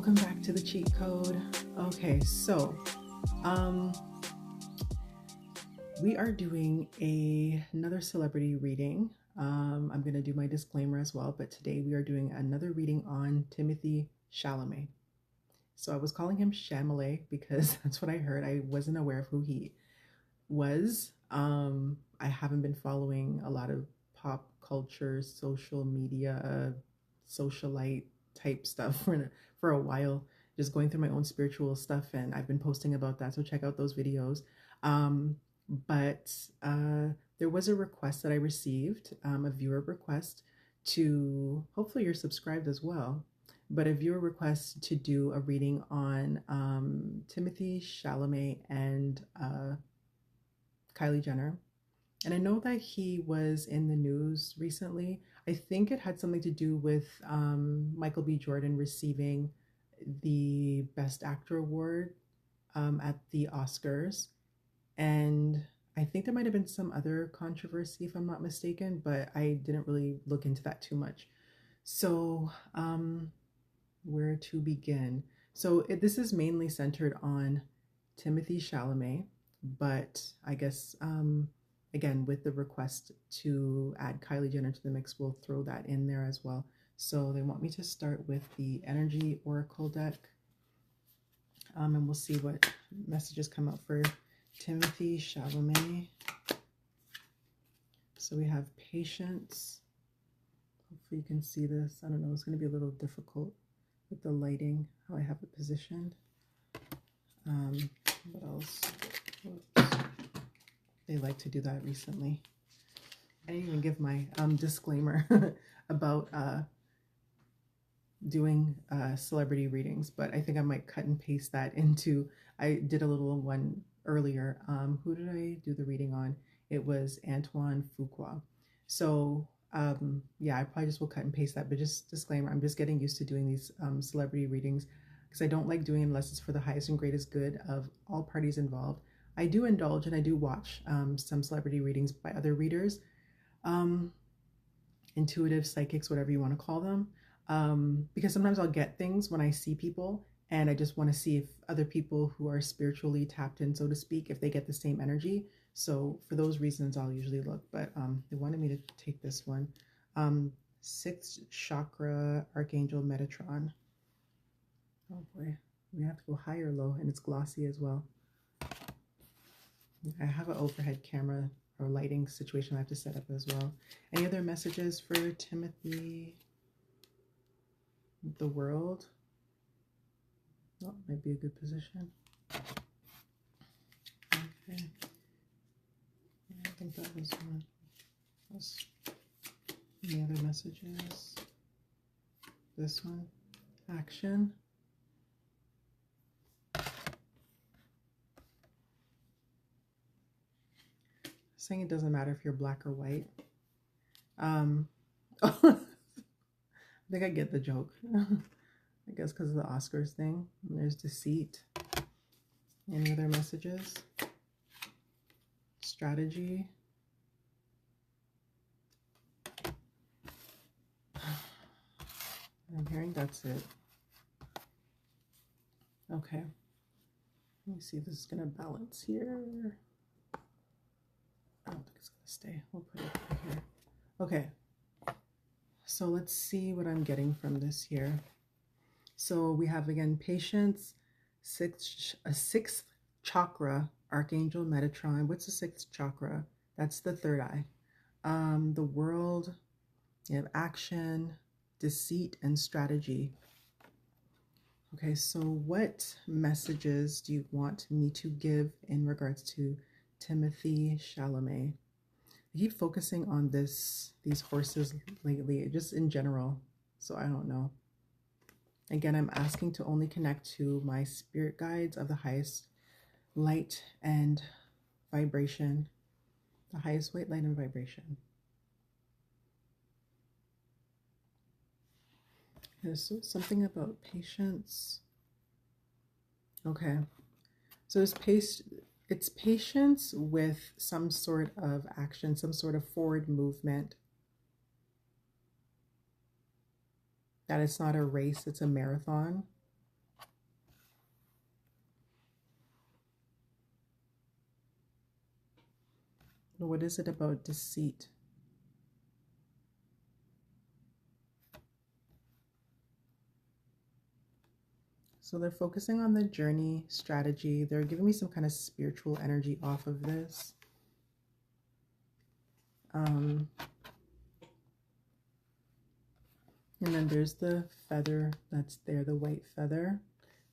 Welcome back to the cheat code. Okay, so we are doing another celebrity reading. I'm going to do my disclaimer as well, but today we are doing another reading on Timothée Chalamet. So I was calling him Chalamet because that's what I heard. I wasn't aware of who he was. I haven't been following a lot of pop culture, social media, socialite type stuff for a while, just going through my own spiritual stuff, and I've been posting about that, so check out those videos. But there was a request that I received, a viewer request to, hopefully you're subscribed as well, but a viewer request to do a reading on Timothée Chalamet and Kylie Jenner. And I know that he was in the news recently. I think it had something to do with Michael B. Jordan receiving the Best Actor award at the Oscars. And I think there might have been some other controversy, if I'm not mistaken, but I didn't really look into that too much. So where to begin? So this is mainly centered on Timothée Chalamet, but I guess again, with the request to add Kylie Jenner to the mix, we'll throw that in there as well. So they want me to start with the Energy Oracle deck, and we'll see what messages come up for Timothée Chalamet. So we have patience. Hopefully you can see this. I don't know, it's going to be a little difficult with the lighting, how I have it positioned. What else? Whoops. They like to do that recently. I didn't even give my disclaimer about doing celebrity readings, but I think I might cut and paste that into, I did a little one earlier. Who did I do the reading on? It was Antoine Fuqua. So yeah, I probably just will cut and paste that, but just disclaimer, I'm just getting used to doing these celebrity readings because I don't like doing it unless it's for the highest and greatest good of all parties involved. I do indulge and I do watch some celebrity readings by other readers, intuitive, psychics, whatever you want to call them, because sometimes I'll get things when I see people and I just want to see if other people who are spiritually tapped in, so to speak, if they get the same energy. So for those reasons, I'll usually look, but they wanted me to take this one. Sixth Chakra, Archangel Metatron. Oh boy, we have to go high or low, and it's glossy as well. I have an overhead camera or lighting situation I have to set up as well. Any other messages for Timothée? The world. Oh, might be a good position. Okay. Yeah, I think that was one. Any other messages? This one. Action. Saying it doesn't matter if you're black or white. I think I get the joke. I guess because of the Oscars thing. And there's deceit. Any other messages? Strategy. I'm hearing that's it. Okay. Let me see if this is going to balance here. I don't think it's going to stay. We'll put it right here. Okay. So let's see what I'm getting from this here. So we have, again, patience, sixth chakra, Archangel Metatron. What's the sixth chakra? That's the third eye. The world, you have action, deceit, and strategy. Okay, so what messages do you want me to give in regards to Timothée Chalamet? I keep focusing on these horses lately, just in general, so I don't know. Again, I'm asking to only connect to my spirit guides of the highest light and vibration, the highest weight, light, and vibration. There's something about patience. Okay, so it's patience with some sort of action, some sort of forward movement. That it's not a race, it's a marathon. What is it about deceit? So they're focusing on the journey, strategy. They're giving me some kind of spiritual energy off of this. And then there's the feather that's there, the white feather,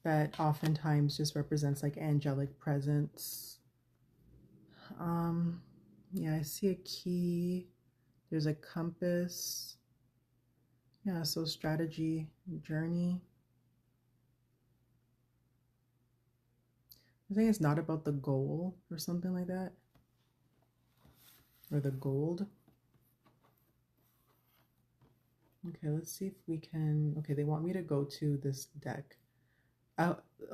that oftentimes just represents like angelic presence. Yeah, I see a key. There's a compass. Yeah, so strategy, journey. I think it's not about the goal or something like that. Or the gold. Okay, let's see if we can. Okay, they want me to go to this deck.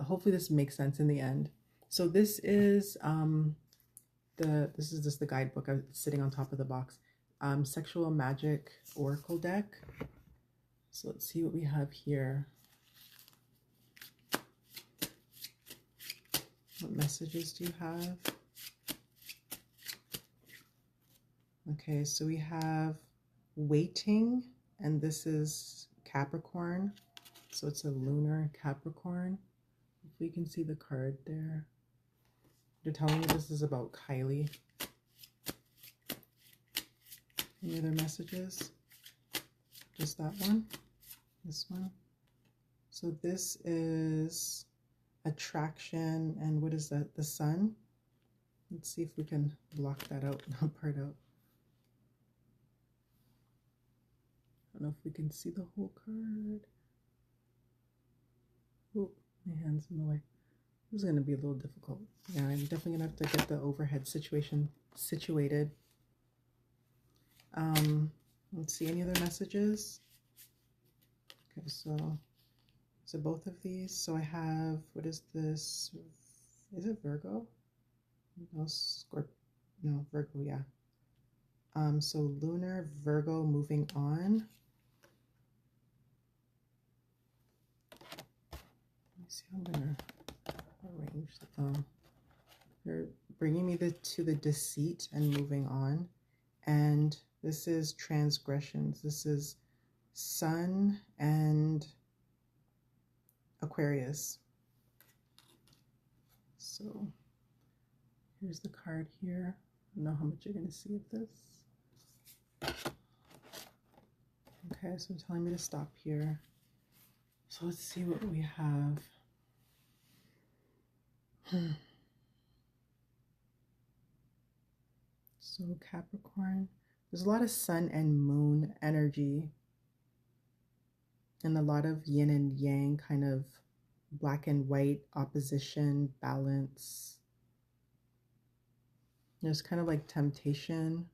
Hopefully this makes sense in the end. So this is this is just the guidebook sitting on top of the box. Sexual Magic Oracle deck. So let's see what we have here. What messages do you have? Okay, so we have waiting, and this is Capricorn. So it's a lunar Capricorn. Hopefully you can see the card there. They're telling me this is about Kylie. Any other messages? Just that one? This one? So this is attraction, and what is that? The sun? Let's see if we can block that out, part out. I don't know if we can see the whole card. Oh, my hand's in the way. This is going to be a little difficult. Yeah, I'm definitely going to have to get the overhead situation situated. Let's see, any other messages? Okay, so both of these. So I have, what is this? Is it Virgo? No, no, Virgo, yeah. So lunar, Virgo, moving on. Let me see how I'm gonna arrange that. They're bringing me to the deceit and moving on. And this is transgressions. This is Sun and Aquarius. So here's the card here. I don't know how much you're going to see of this. Okay, so telling me to stop here. So let's see what we have. So Capricorn, there's a lot of sun and moon energy and a lot of yin and yang, kind of black and white, opposition, balance. There's kind of like temptation.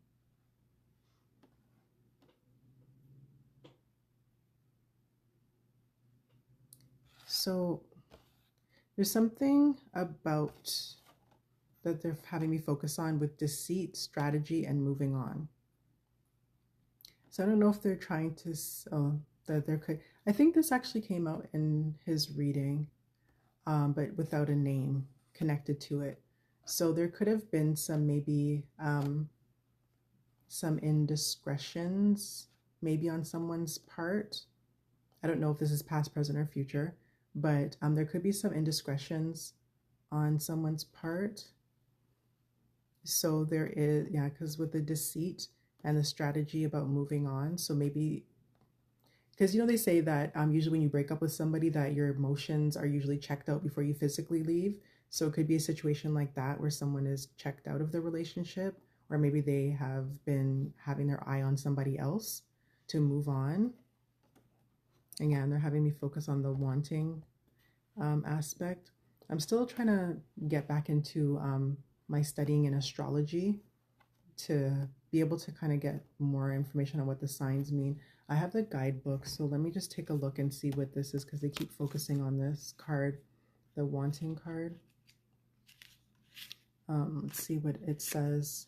So there's something about that they're having me focus on with deceit, strategy, and moving on. So I don't know if they're trying to, that there could, I think this actually came out in his reading, but without a name connected to it. So there could have been some, maybe some indiscretions, maybe on someone's part. I don't know if this is past, present, or future, but there could be some indiscretions on someone's part. So there is, yeah, because with the deceit and the strategy about moving on, so maybe, because they say that usually when you break up with somebody that your emotions are usually checked out before you physically leave. So it could be a situation like that where someone is checked out of the relationship, or maybe they have been having their eye on somebody else to move on. Again, they're having me focus on the wanting aspect. I'm still trying to get back into my studying in astrology to be able to kind of get more information on what the signs mean. I have the guidebook, so let me just take a look and see what this is, because they keep focusing on this card, the wanting card. Let's see what it says.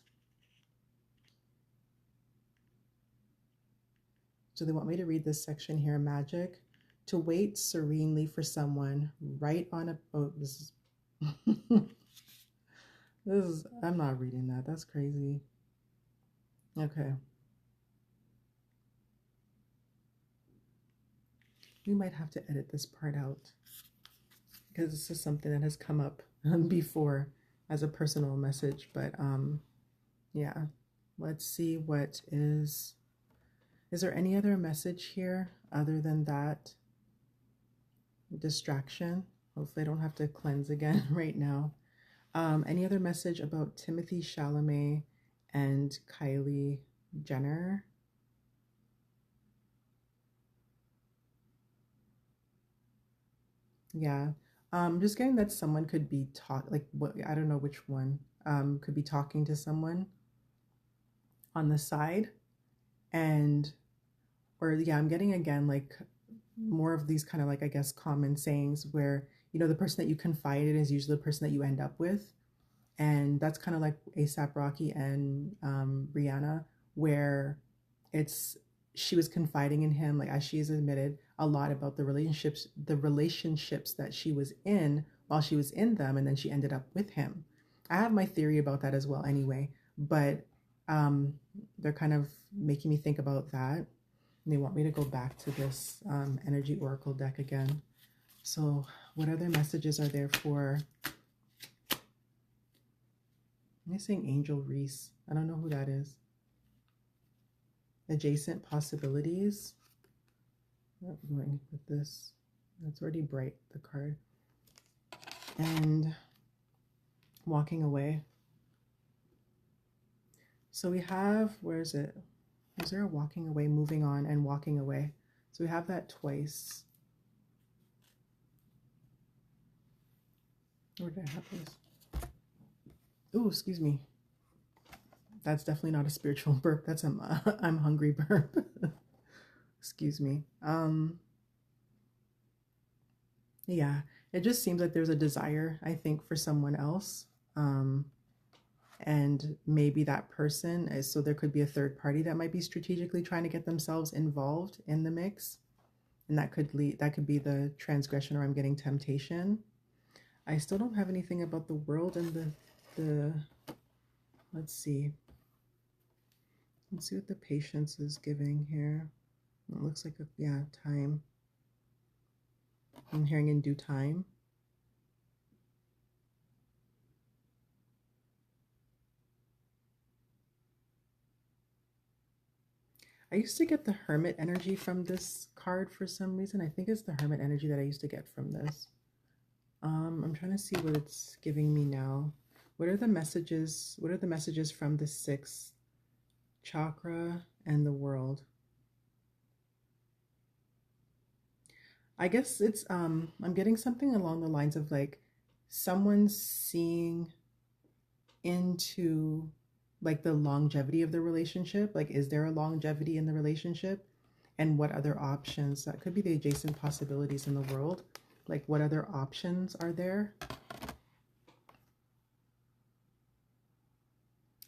So they want me to read this section here, magic. To wait serenely for someone right on a boat. This is I'm not reading that. That's crazy. Okay. We might have to edit this part out because this is something that has come up before as a personal message. But yeah, let's see what is. Is there any other message here other than that distraction? Hopefully, I don't have to cleanse again right now. Any other message about Timothée Chalamet and Kylie Jenner? Yeah. Just getting that someone could be like what, I don't know which one, could be talking to someone on the side, and or yeah, I'm getting again like more of these kind of like I guess common sayings where the person that you confide in is usually the person that you end up with, and that's kind of like ASAP Rocky and Rihanna, where it's she was confiding in him, like as she has admitted, a lot about the relationships that she was in while she was in them, and then she ended up with him. I have my theory about that as well, anyway, but um, they're kind of making me think about that. And they want me to go back to this energy oracle deck again. So, what other messages are there for? I'm saying Angel Reese. I don't know who that is. Adjacent possibilities. I'm going with this. That's already bright, the card. And walking away. So we have, where is it? Is there a walking away, moving on, and walking away? So we have that twice. Where did I have this? Oh, excuse me. That's definitely not a spiritual burp. That's I'm hungry burp. Excuse me. Yeah, it just seems like there's a desire, I think, for someone else. And maybe that person is, so there could be a third party that might be strategically trying to get themselves involved in the mix. And that could be the transgression, or I'm getting temptation. I still don't have anything about the world and the let's see. Let's see what the patience is giving here. It looks like time. I'm hearing in due time. I used to get the Hermit energy from this card for some reason. I think it's the Hermit energy that I used to get from this. I'm trying to see what it's giving me now. What are the messages? What are the messages from the sixth chakra and the world? I guess it's I'm getting something along the lines of like someone seeing into like the longevity of the relationship. Like, is there a longevity in the relationship? And what other options? That could be the adjacent possibilities in the world. Like, what other options are there?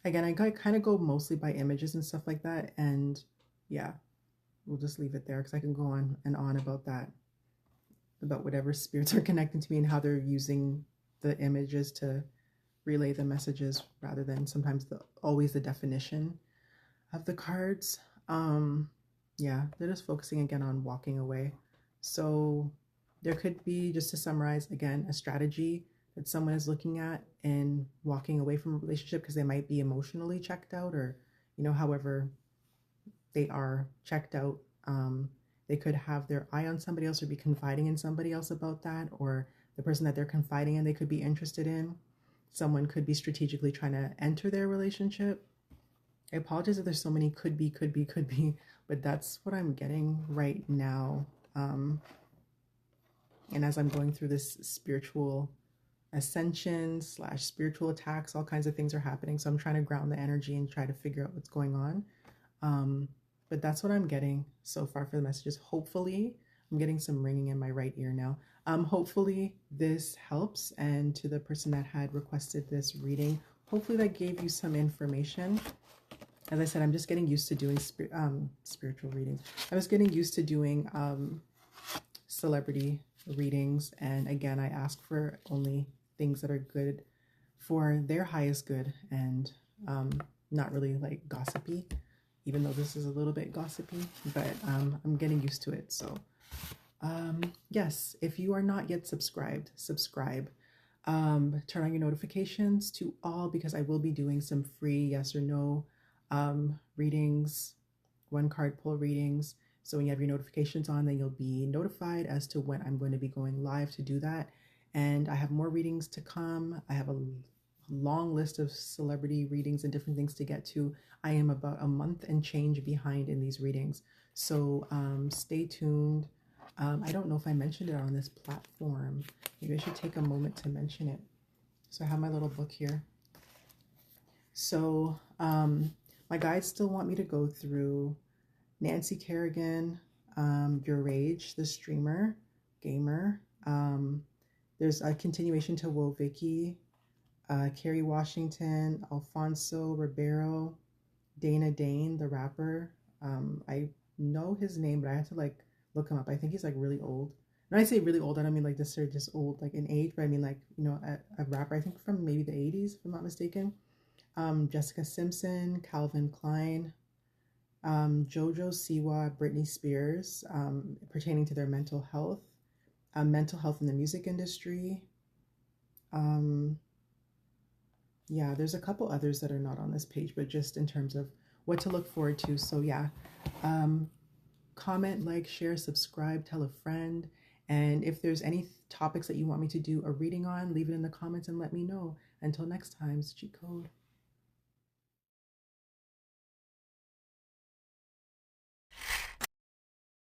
Again, I kind of go mostly by images and stuff like that. And yeah, we'll just leave it there because I can go on and on about that, about whatever spirits are connecting to me and how they're using the images to relay the messages rather than sometimes always the definition of the cards. Yeah, they're just focusing again on walking away. So there could be, just to summarize again, a strategy that someone is looking at in walking away from a relationship because they might be emotionally checked out, or however they are checked out. They could have their eye on somebody else or be confiding in somebody else about that, or the person that they're confiding in they could be interested in. Someone could be strategically trying to enter their relationship. I apologize if there's so many could be, but that's what I'm getting right now. And as I'm going through this spiritual ascension / spiritual attacks, all kinds of things are happening. So I'm trying to ground the energy and try to figure out what's going on. But that's what I'm getting so far for the messages. Hopefully, I'm getting some ringing in my right ear now. Hopefully this helps. And to the person that had requested this reading, hopefully that gave you some information. As I said, I'm just getting used to doing spiritual readings. I was getting used to doing celebrity readings. And again, I ask for only things that are good for their highest good. And not really like gossipy, even though this is a little bit gossipy, but I'm getting used to it. So yes, if you are not yet subscribed, subscribe. Turn on your notifications to all, because I will be doing some free yes or no readings, one card pull readings. So when you have your notifications on, then you'll be notified as to when I'm going to be going live to do that. And I have more readings to come. I have a long list of celebrity readings and different things to get to. I am about a month and change behind in these readings. So stay tuned. I don't know if I mentioned it on this platform. Maybe I should take a moment to mention it. So I have my little book here. So my guides still want me to go through Nancy Kerrigan, Your Rage, the streamer, gamer. There's a continuation to Woe Vicky, Kerry Washington, Alfonso Ribeiro, Dana Dane, the rapper. I know his name, but I had to like look him up. I think he's like really old. When I say really old, I don't mean like this, just old like in age, but I mean like, you know, a rapper, I think from maybe the 80s, if I'm not mistaken. Jessica Simpson, Calvin Klein, Jojo Siwa, Britney Spears, pertaining to their mental health in the music industry. Yeah, there's a couple others that are not on this page, but just in terms of what to look forward to. So yeah, comment, like, share, subscribe, tell a friend. And if there's any topics that you want me to do a reading on, leave it in the comments and let me know. Until next time, it's Cheat Code.